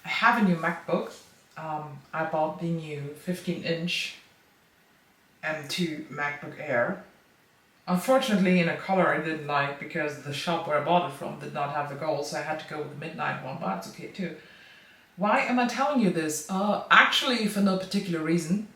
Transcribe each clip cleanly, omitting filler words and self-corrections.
I have a new MacBook. I bought the new 15-inch M2 MacBook Air. Unfortunately in a color I didn't like because the shop where I bought it from did not have the gold, so I had to go with the midnight one, but that's okay too. Why am I telling you this? Actually for no particular reason.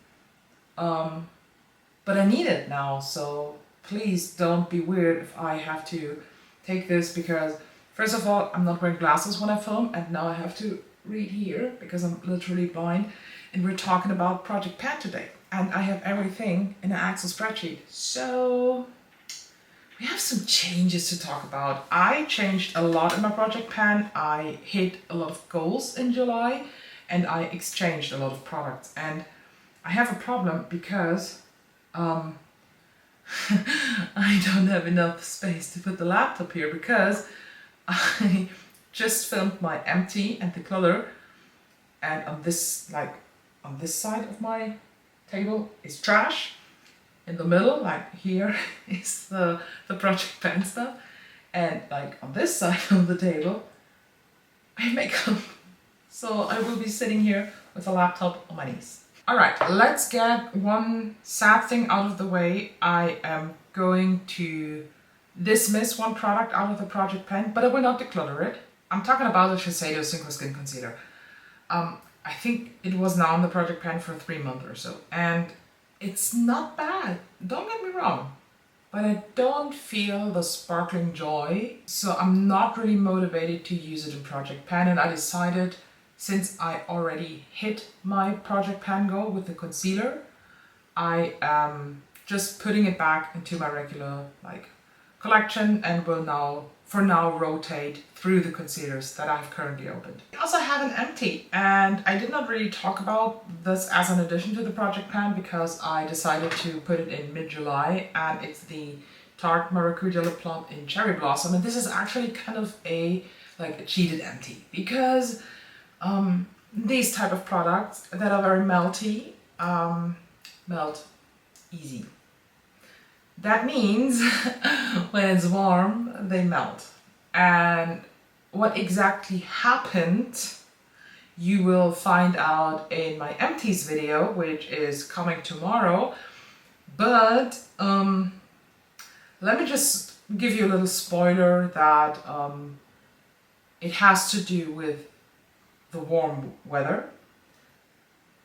But I need it now, so please don't be weird if I have to take this because first of all, I'm not wearing glasses when I film and now I have to read here because I'm literally blind, and we're talking about Project Pad today and I have everything in an Excel spreadsheet. So we have some changes to talk about. I changed a lot in my project pan. I hit a lot of goals in July and I exchanged a lot of products, and I have a problem because I don't have enough space to put the laptop here because I just filmed my empty and the color, and on this side of my table is trash. In the middle, like here, is the project pen stuff, and like on this side of the table I have makeup. So I will be sitting here with a laptop on my knees. Alright, let's get one sad thing out of the way. I am going to dismiss one product out of the project pen, but I will not declutter it. I'm talking about the Shiseido Synchro Skin Concealer. I think it was now in the project pen for 3 months or so, and it's not bad, don't get me wrong, but I don't feel the sparkling joy, so I'm not really motivated to use it in project pen, and I decided, since I already hit my project pan goal with the concealer, I am just putting it back into my regular collection and will now, for now, rotate through the concealers that I have currently opened. I also have an empty, and I did not really talk about this as an addition to the project pan because I decided to put it in mid-July, and it's the Tarte Maracuja Lip Plump in Cherry Blossom, and this is actually kind of a cheated empty because these type of products that are very melty melt easy. That means when it's warm, they melt. And what exactly happened, you will find out in my empties video, which is coming tomorrow. But let me just give you a little spoiler that it has to do with the warm weather,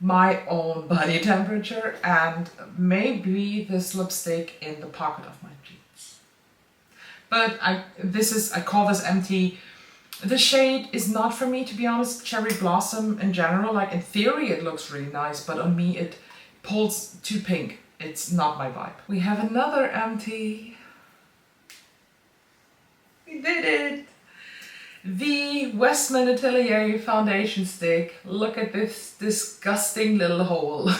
my own body temperature, and maybe this lipstick in the pocket of my jeans. But I call this empty. The shade is not for me, to be honest. Cherry Blossom in general, in theory it looks really nice, but on me it pulls too pink. It's not my vibe. We have another empty. We did it! The Westman Atelier foundation stick. Look at this disgusting little hole.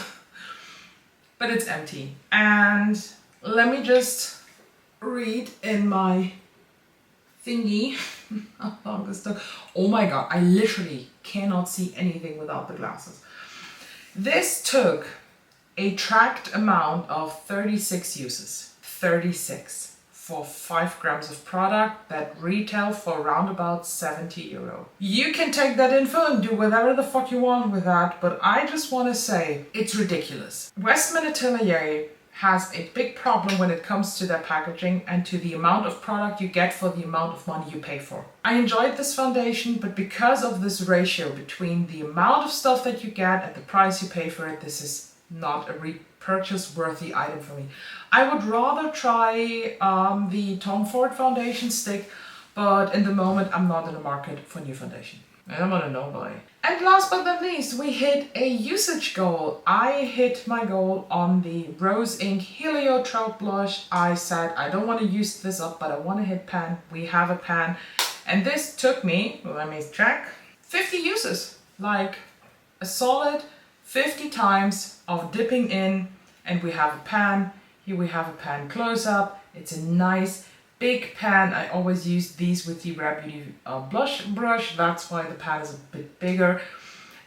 But it's empty. And let me just read in my thingy how long this took. Oh my god, I literally cannot see anything without the glasses. This took a tracked amount of 36 uses. 36. For 5 grams of product that retail for around about 70 euro. You can take that info and do whatever the fuck you want with that, but I just want to say it's ridiculous. Westman Atelier has a big problem when it comes to their packaging and to the amount of product you get for the amount of money you pay for. I enjoyed this foundation, but because of this ratio between the amount of stuff that you get and the price you pay for it, this is not a repurchase worthy item for me. I would rather try the Tom Ford foundation stick, but in the moment I'm not in the market for new foundation. I'm on a no buy. And last but not least, we hit a usage goal. I hit my goal on the Rose Ink Heliotrope blush. I said I don't want to use this up, but I want to hit pan. We have a pan, and this took me, let me check, 50 uses. Like a solid 50 times of dipping in, and we have a pan. Here we have a pan close-up. It's a nice big pan. I always use these with the Rare Beauty blush brush. That's why the pan is a bit bigger.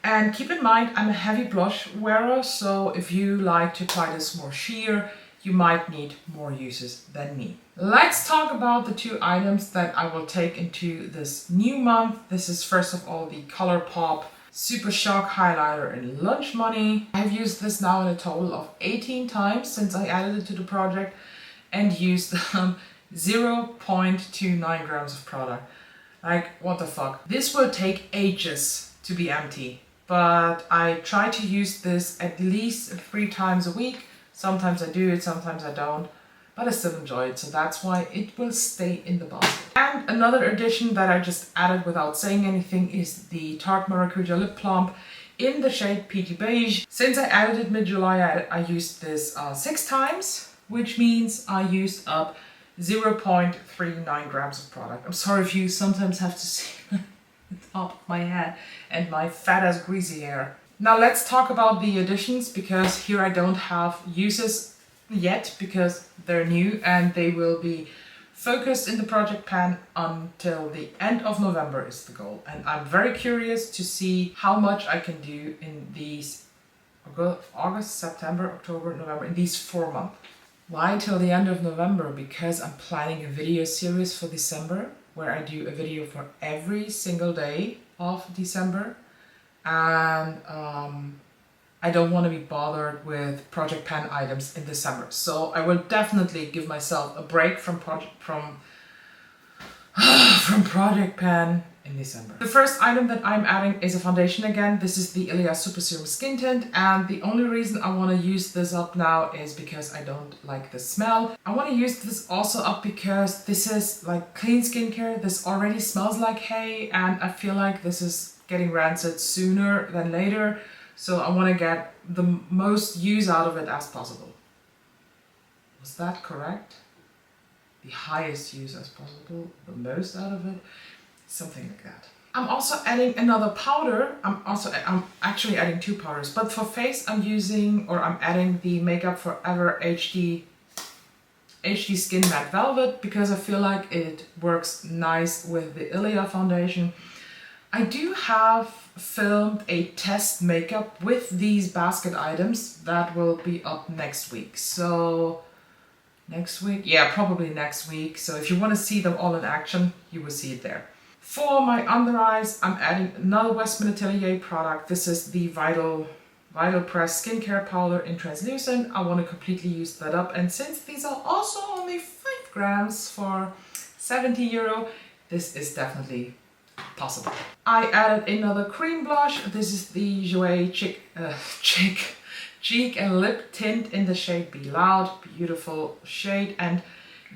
And keep in mind, I'm a heavy blush wearer, so if you like to apply this more sheer, you might need more uses than me. Let's talk about the 2 items that I will take into this new month. This is first of all the ColourPop Super Shock highlighter in Lunch Money. I've used this now in a total of 18 times since I added it to the project and used 0.29 grams of product. Like, what the fuck? This will take ages to be empty, but I try to use this at least 3 times a week. Sometimes I do it, sometimes I don't, but I still enjoy it, so that's why it will stay in the basket. And another addition that I just added without saying anything is the Tarte Maracuja Lip Plump in the shade Peachy Beige. Since I added it mid-July, I used this 6 times, which means I used up 0.39 grams of product. I'm sorry if you sometimes have to see the top of my head and my fat ass greasy hair. Now let's talk about the additions, because here I don't have uses yet because they're new and they will be focused in the project pan until the end of November is the goal. And I'm very curious to see how much I can do in these August, September, October, November, in these 4 months. Why till the end of November? Because I'm planning a video series for December where I do a video for every single day of December, and I don't want to be bothered with project pan items in December, so I will definitely give myself a break from project pan in December. The first item that I'm adding is a foundation again. This is the Ilia Super Serum Skin Tint, and the only reason I want to use this up now is because I don't like the smell. I want to use this also up because this is like clean skincare. This already smells like hay, and I feel like this is getting rancid sooner than later, so I want to get the most use out of it as possible. Was that correct? The highest use as possible, the most out of it, something like that. I'm also adding another powder. I'm actually adding 2 powders, but for face I'm adding the Makeup Forever HD Skin Matte Velvet, because I feel like it works nice with the Ilia foundation. I do have filmed a test makeup with these basket items that will be up next week. So next week? Yeah, probably next week. So if you want to see them all in action, you will see it there. For my under eyes, I'm adding another Westman Atelier product. This is the Vital Press Skincare Powder in Translucent. I want to completely use that up. And since these are also only 5 grams for 70 euro, this is definitely possible. I added another cream blush. This is the Jouer Cheek and Lip Tint in the shade Be Loud. Beautiful shade. And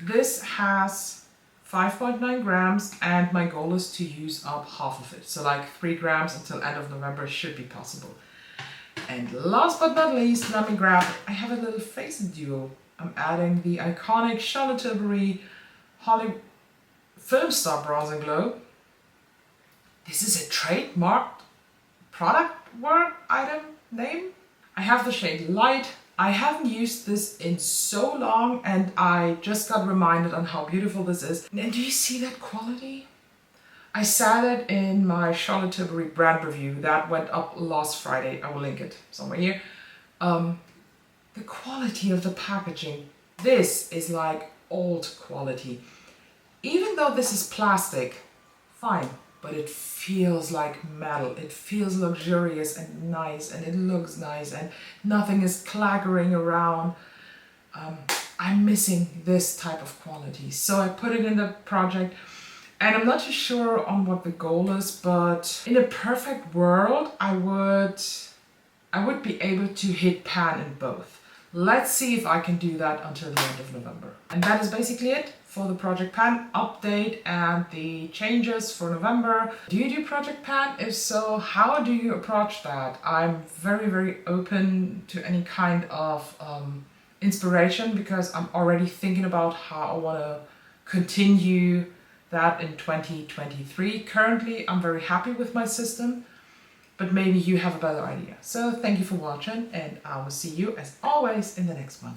this has 5.9 grams, and my goal is to use up half of it. So like 3 grams until end of November should be possible. And last but not least, let me grab, I have a little face duo. I'm adding the iconic Charlotte Tilbury Holly Film Star Bronze and Glow. This is a trademarked product word item name. I have the shade Light. I haven't used this in so long, and I just got reminded on how beautiful this is. And do you see that quality? I said it in my Charlotte Tilbury brand review that went up last Friday. I will link it somewhere here. The quality of the packaging. This is like old quality. Even though this is plastic, fine. But it feels like metal. It feels luxurious and nice, and it looks nice, and nothing is claggering around. I'm missing this type of quality, so I put it in the project, and I'm not too sure on what the goal is, but in a perfect world I would be able to hit pan in both. Let's see if I can do that until the end of November. And that is basically it for the Project Pan update and the changes for November. Do you do Project Pan? If so, how do you approach that? I'm very, very open to any kind of inspiration, because I'm already thinking about how I want to continue that in 2023. Currently, I'm very happy with my system, but maybe you have a better idea. So thank you for watching, and I will see you as always in the next one.